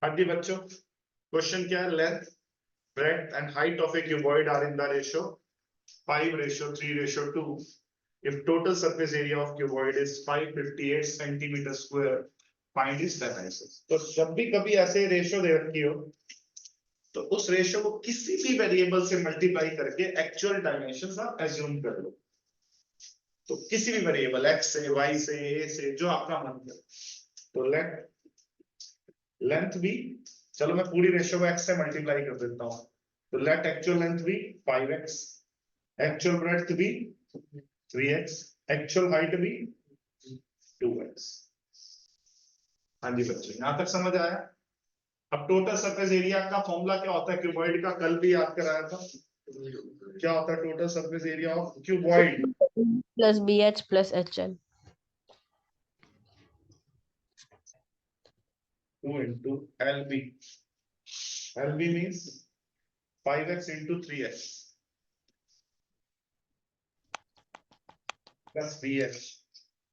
हाँ जी बच्चों, क्वेश्चन क्या है? Length, breadth and height of a cuboid are in the ratio 5:3:2. If total surface area of cuboid is 558 centimeter square, find its dimensions. तो जब भी कभी ऐसे रेशियो दे रखी हो तो उस रेशियो को किसी भी वेरिएबल से मल्टीप्लाई करके एक्चुअल डायमेंशंस आप एज्यूम कर लो। तो किसी भी वेरिएबल x से, y से, a से, जो आपका मन करे। तो लेंथ भी, चलो मैं पूरी रेशियो को x से मल्टीप्लाई कर देता हूं। तो लेट एक्चुअल लेंथ भी 5x, एक्चुअल ब्रेड्थ भी 3x, एक्चुअल हाइट भी 2x। हाँ जी बच्चों, यहां तक समझ आया? अब टोटल सरफेस एरिया का फॉर्मूला क्या होता है क्यूबॉइड का? कल भी याद कराया था। क्या होता है total surface area of cuboid? Plus BH plus HL 2 into LB. LB means 5x into 3x plus BH,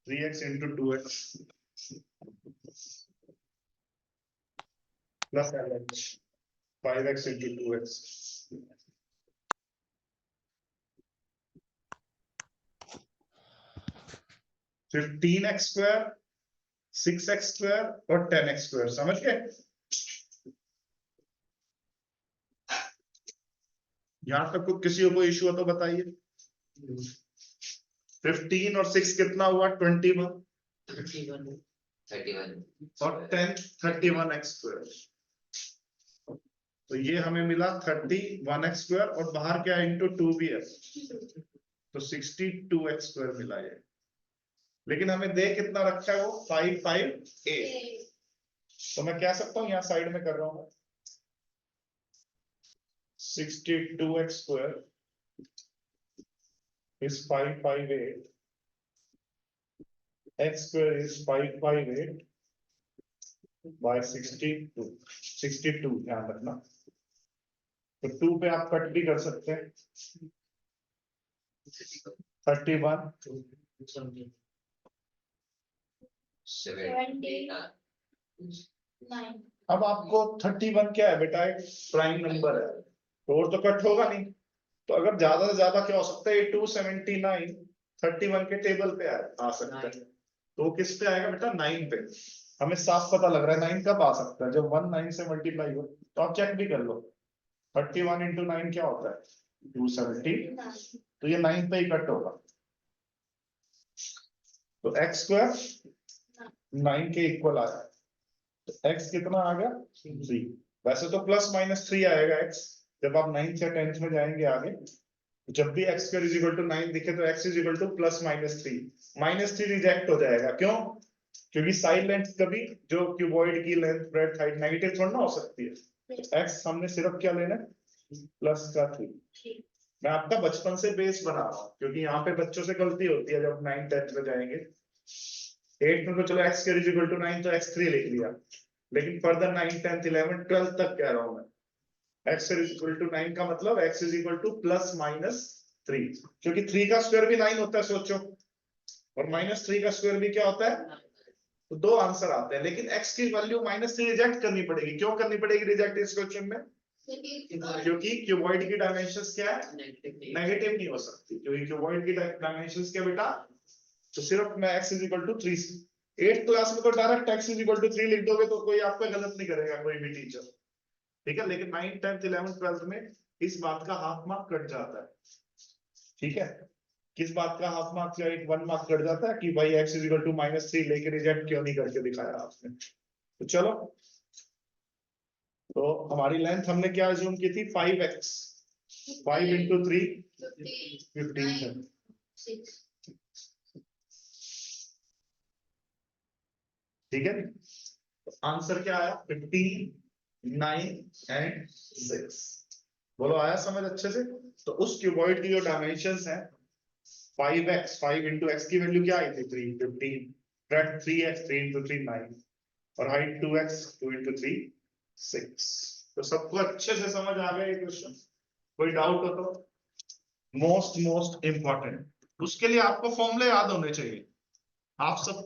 3x into 2x plus LH, 5x into 2x. Fifteen x square, 6x square और 10x square. समझ गए? यहां तक को किसी को कोई issue हो तो बताइए। 15 और 6 कितना हुआ? 21 और 10 31x स्क्वायर। तो ये हमें मिला 31x स्क्वायर और बाहर क्या इंटू 2 भी है तो 62x स्क्वायर मिला ये। लेकिन हमें दे कितना रखा है वो? 558। तो मैं कह सकता हूं, यहां साइड में कर रहा हूं, 62x square is 558, x square is 558 by 62, 62 ध्यान रखना। तो 2 पे आप कट भी कर सकते हैं, 31 अब आपको 31 क्या है बेटा? एक प्राइम नंबर है तो और तो कट होगा नहीं। तो अगर ज्यादा से ज्यादा क्या हो सकता है? 279 31 के टेबल पे आ सकता है। तो किस पे आएगा बेटा? 9 पे। हमें साफ पता लग रहा है 9 कब आ सकता है? जब 1 9 से मल्टीप्लाई हो। तो आप चेक भी कर लो, 31 into 9 क्या होता है? 270। तो ये 9 पे ही कट होगा। तो x स्क्वायर 9 के इक्वल आया। तो x कितना आ गया? 3। वैसे तो प्लस माइनस 3 आएगा x जब आप 9th या 10th में जाएंगे आगे। जब भी x square is equal to 9 दिखे तो x is equal to plus minus 3। Minus 3 reject हो जाएगा। क्यों? क्योंकि साइड लेंथ कभी जो क्यूबॉइड की लेंथ, ब्रेड्थ, हाइट नेगेटिव थोड़ा ना हो सकती है। x हमने सिर्फ क्या लेना है? प्लस का 3। मैं आपका बचपन से बेस बना रहा हूं क्योंकि यहाँ पे बच्चों से गलती होती है जब 9 10 में जाएंगे। 8 में तो चलो x square is equal to 9 तो x 3 लिख लिया, लेकिन फर्दर 9 10 11 12 तक कह रहा हूं मैं। x इज इक्वल टू 9 का मतलब x is equal to plus minus 3, क्योंकि 3 का स्क्वायर भी 9 होता है सोचो, और माइनस 3 का स्क्वायर भी क्या होता है? तो 2 आंसर आते हैं, लेकिन x की वैल्यू माइनस 3 रिजेक्ट करनी पड़ेगी। क्यों करनी पड़ेगी रिजेक्ट इस क्वेश्चन में? क्योंकि क्यूबॉइड की डायमेंशंस क्या है? नेगेटिव नहीं हो सकती, क्योंकि क्यूबॉइड की डायमेंशंस क्या बेटा? तो सिर्फ मैं x is equal to 3, 8th class में तो direct x is equal to 3 लिख दोगे तो कोई आपका गलत नहीं करेगा, कोई भी टीचर। ठीक है, लेकिन 9 10th 11th 12th में इस बात का हाफ मार्क कट जाता है। ठीक है, किस बात का हाफ मार्क या 1 मार्क कट जाता है कि भाई x is equal to minus 3 लेके रिजेक्ट क्यों नहीं करके दिखाया आपने। तो चलो, तो हमारी लेंथ हमने क्या अज्यूम की थी? 5x, 5 into 3 15। ठीक है, तो आंसर क्या आया? 15 9 एंड 6। बोलो आया समझ अच्छे से? तो उस क्यूबॉइड की जो डायमेंशंस हैं 5x, 5 into x की वैल्यू क्या आई थी? 3 15, ब्रेड्थ 3x, 3 into 3 9, और हाइट 2x, 2 into 3 6। तो सबको अच्छे से समझ आ गया ये क्वेश्चन? कोई डाउट हो तो? मोस्ट इंपॉर्टेंट, उसके लिए आपको फॉर्मूले याद होने चाहिए। आप सब